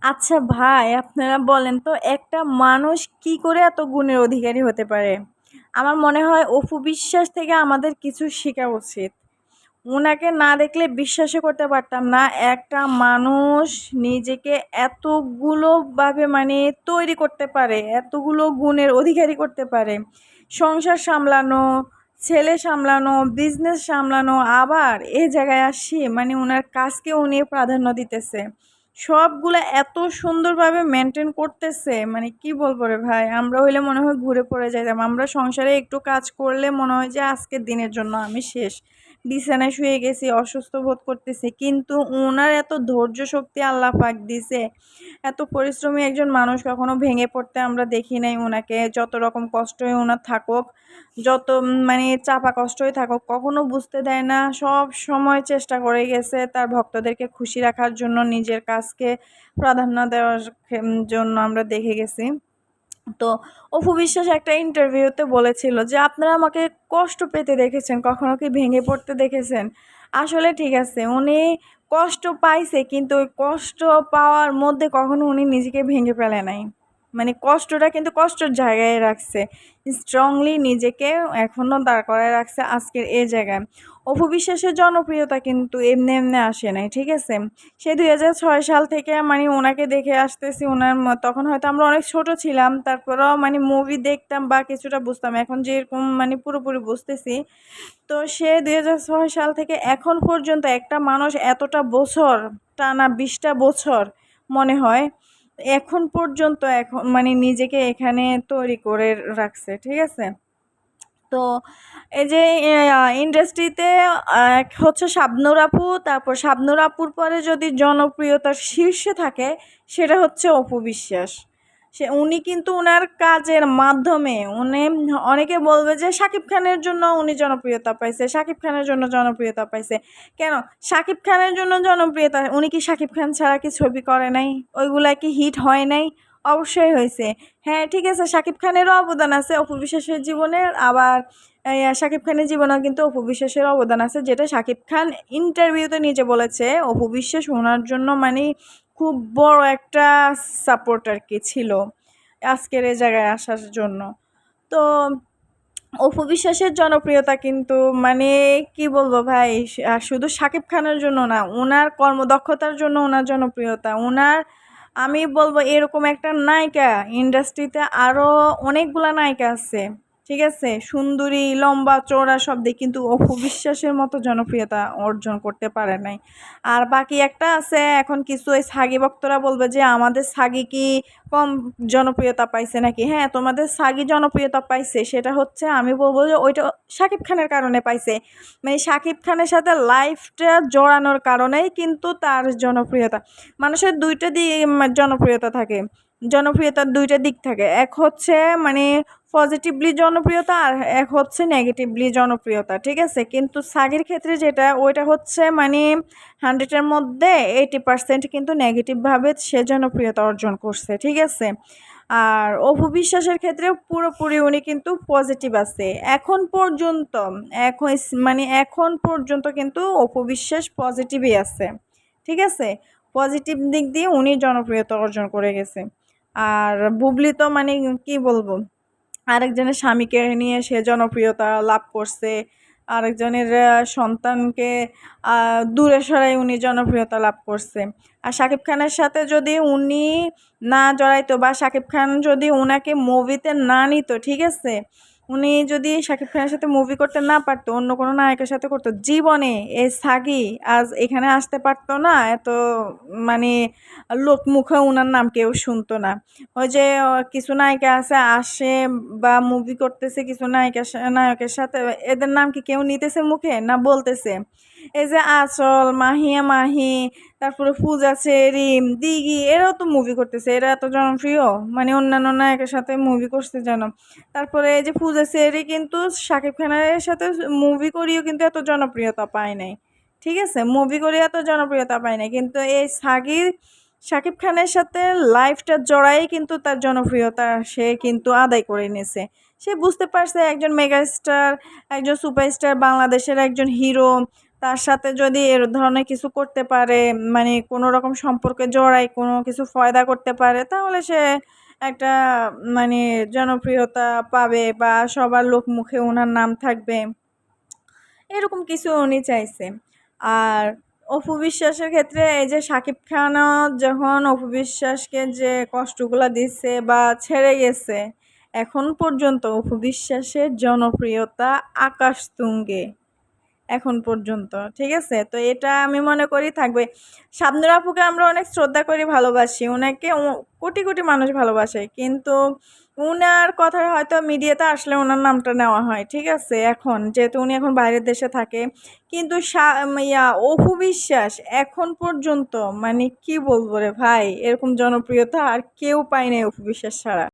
আচ্ছা ভাই, আপনারা বলেন তো একটা মানুষ কি করে এত গুণের অধিকারী হতে পারে? আমার মনে হয় অপু বিশ্বাস থেকে আমাদের কিছু শেখা উচিত। উনাকে না দেখলে বিশ্বাসই করতে পারতাম না একটা মানুষ নিজেকে এতগুলো ভাবে মানে তৈরি করতে পারে, এতগুলো গুণের অধিকারী করতে পারে। সংসার সামলানো, ছেলে সামলানো, বিজনেস সামলানো, আবার এই জায়গায় আসি মানে উনার কাজকে উনি প্রাধান্য দিতেছে। সবগুলা এত সুন্দরভাবে মেনটেন করতেছে, মানে কি বলবো রে ভাই, আমরা হইলে মনে হয় ঘুরে পড়ে যাইতাম। আমরা সংসারে একটু কাজ করলে মনে হয় যে আজকের দিনের জন্য আমি শেষ, বিছানায় শুয়ে গেছি, অসুস্থ বোধ করতেছি। কিন্তু উনার এত ধৈর্য শক্তি আল্লাহ পাক দিছে। এত পরিশ্রমী একজন মানুষ কখনো ভেঙে পড়তে আমরা দেখি নাই উনাকে। যত রকম কষ্টই উনার থাকুক, যত মানে চাপা কষ্টই থাকুক, কখনো বুঝতে দেয় না। সব সময় চেষ্টা করে গেছে তার ভক্তদেরকে খুশি রাখার জন্য, নিজের কাজকে প্রাধান্য দেওয়ার জন্য আমরা দেখে গেছি। তো অপু বিশ্বাস একটা ইন্টারভিউতে বলেছিল যে আপনারা আমাকে কষ্ট পেতে দেখেছেন, কখনো কি ভেঙে পড়তে দেখেছেন? আসলে ঠিক আছে, উনি কষ্ট পাইছে কিন্তু ওই কষ্ট পাওয়ার মধ্যে কখনো উনি নিজেকে ভেঙে ফেলে নাই। মানে কষ্টটা কিন্তু কষ্টের জায়গায় রাখছে, স্ট্রংলি নিজেকে এখনও দাঁড় করায় রাখছে আজকের এই জায়গায়। অপু বিশ্বাসের জনপ্রিয়তা কিন্তু এমনি এমনি আসে নাই, ঠিক আছে? সে 2006 সাল থেকে মানে ওনাকে দেখে আসতেছি। ওনার তখন হয়তো আমরা অনেক ছোট ছিলাম, তারপরেও মানে মুভি দেখতাম বা কিছুটা বুঝতাম। এখন যেরকম মানে পুরোপুরি বুঝতেছি। তো সে 2006 সাল থেকে এখন পর্যন্ত একটা মানুষ এতটা বছর, টানা 20টা বছর মনে হয়, এখন পর্যন্ত এখন মানে নিজেকে এখানে তৈরি করে রাখছে, ঠিক আছে? তো এই যে ইন্ডাস্ট্রিতে হচ্ছে শাবনূর আপু, তারপর শাবনূর আপুর পরে যদি জনপ্রিয়তার শীর্ষে থাকে সেটা হচ্ছে অপু বিশ্বাস। উনি কিন্তু উনার কাজের মাধ্যমে উনি, অনেকে বলবে যে শাকিব খানের জন্য উনি জনপ্রিয়তা পাইছে, শাকিব খানের জন্য জনপ্রিয়তা পাইছে। কেন শাকিব খানের জন্য জনপ্রিয়তা? উনি কি শাকিব খান ছাড়া কি ছবি করে নাই? ওইগুলা কি হিট হয় নাই? অবশ্যই হয়েছে। হ্যাঁ ঠিক আছে, শাকিব খানেরও অবদান আছে অপু বিশ্বাসের জীবনের, আবার শাকিব খানের জীবনেও কিন্তু অপু বিশ্বাসের অবদান আছে, যেটা শাকিব খান ইন্টারভিউতে নিজে বলেছে অপু বিশ্বাস ওনার জন্য মানে খুব বড় একটা সাপোর্ট আর কি ছিল আজকের এই জায়গায় আসার জন্য। তো অপু বিশ্বাসের জনপ্রিয়তা কিন্তু মানে কি বলবো ভাই, শুধু শাকিব খানের জন্য না, ওনার কর্মদক্ষতার জন্য ওনার জনপ্রিয়তা। ওনার, আমি বলবো এরকম একটা নায়িকা ইন্ডাস্ট্রিতে আরও অনেকগুলা নায়িকা আছে, ঠিক আছে, সুন্দরী, লম্বা চওড়া সব দিক, কিন্তু অপু বিশ্বাসের মতো জনপ্রিয়তা অর্জন করতে পারে নাই। আর বাকি একটা আছে, এখন কিছু ওই সাগি ভক্তরা বলবে যে আমাদের সাগি কি কম জনপ্রিয়তা পাইছে নাকি? হ্যাঁ, তোমাদের সাগি জনপ্রিয়তা পাইছে, সেটা হচ্ছে আমি বলবো যে ওইটা শাকিব খানের কারণে পাইছে। মানে শাকিব খানের সাথে লাইফটা জড়ানোর কারণেই কিন্তু তার জনপ্রিয়তা। মানুষের দুইটা দিক জনপ্রিয়তা থাকে, জনপ্রিয়তার দুইটা দিক থাকে। এক হচ্ছে মানে পজিটিভলি জনপ্রিয়তা, আর এক হচ্ছে নেগেটিভলি জনপ্রিয়তা, ঠিক আছে? কিন্তু সাগির ক্ষেত্রে যেটা, ওইটা হচ্ছে মানে 100-এর মধ্যে 80% কিন্তু নেগেটিভভাবে সে জনপ্রিয়তা অর্জন করছে, ঠিক আছে? আর অপু বিশ্বাসের ক্ষেত্রে পুরোপুরি উনি কিন্তু পজিটিভ আছে এখন পর্যন্ত। এখন মানে এখন পর্যন্ত কিন্তু অপু বিশ্বাস পজিটিভই আছে, ঠিক আছে? পজিটিভ দিক দিয়ে উনি জনপ্রিয়তা অর্জন করে গেছে। আর বুবলি তো মানে কি বলবো, আরেকজনের স্বামীকে নিয়ে সে জনপ্রিয়তা লাভ করছে। আরেকজনের সন্তানকে দূরে সরাই উনি জনপ্রিয়তা লাভ করছে। আর শাকিব খানের সাথে যদি উনি না জড়াইতো বা শাকিব খান যদি উনাকে মুভিতে না নিত, ঠিক আছে, উনি যদি শাকিব খানের সাথে মুভি করতে না পারতো, অন্য কোনো নায়কের সাথে করতো, জীবনে এই সাগি আজ এখানে আসতে পারতো না। এত মানে লোক মুখে উনার নাম কেউ শুনতো না। ওই যে কিছু নায়িকা আছে আসে বা মুভি করতেছে কিছু নায়কের সাথে, এদের নাম কি কেউ নিতেছে মুখে না বলতেছে? এই যে আঁচল, মাহিয়া মাহি, তারপরে পূজা রিম, দিঘি, এরাও তো মুভি করতেছে, এরা এত জনপ্রিয়, মানে অন্যান্য নায়কের সাথে মুভি করছে যেন। তারপরে এই যে পূজা চেরি কিন্তু শাকিব খানের সাথে মুভি করিও কিন্তু এত জনপ্রিয়তা পায় নাই, ঠিক আছে? মুভি করে এত জনপ্রিয়তা পায় নাই, কিন্তু এই সাগির শাকিব খানের সাথে লাইফটা জড়াই কিন্তু তার জনপ্রিয়তা সে কিন্তু আদায় করে নিয়েছে। সে বুঝতে পারছে একজন মেগাস্টার, একজন সুপারস্টার, বাংলাদেশের একজন হিরো, তার সাথে যদি এর ধরনের কিছু করতে পারে, মানে কোনো রকম সম্পর্কে জড়ায় কোনো কিছু ফয়দা করতে পারে, তাহলে সে একটা মানে জনপ্রিয়তা পাবে বা সবার লোক মুখে ওনার নাম থাকবে, এরকম কিছু উনি চাইছে। আর অপু বিশ্বাসের ক্ষেত্রে এই যে শাকিব খানও যখন অপু বিশ্বাসকে যে কষ্টগুলো দিচ্ছে বা ছেড়ে গেছে, এখন পর্যন্ত অপু বিশ্বাসের জনপ্রিয়তা আকাশ তুঙ্গে এখন পর্যন্ত, ঠিক আছে? তো এটা আমি মনে করি থাকবে। শাবনূর আপুকে আমরা অনেক শ্রদ্ধা করি, ভালোবাসি, ওনাকে কোটি কোটি মানুষ ভালোবাসে, কিন্তু উনার কথা হয়তো মিডিয়াতে আসলে ওনার নামটা নেওয়া হয়, ঠিক আছে? এখন যেহেতু উনি এখন বাইরের দেশে থাকে, কিন্তু অপু বিশ্বাস এখন পর্যন্ত, মানে কি বলবো রে ভাই, এরকম জনপ্রিয়তা আর কেউ পায় নাই অপু বিশ্বাস ছাড়া।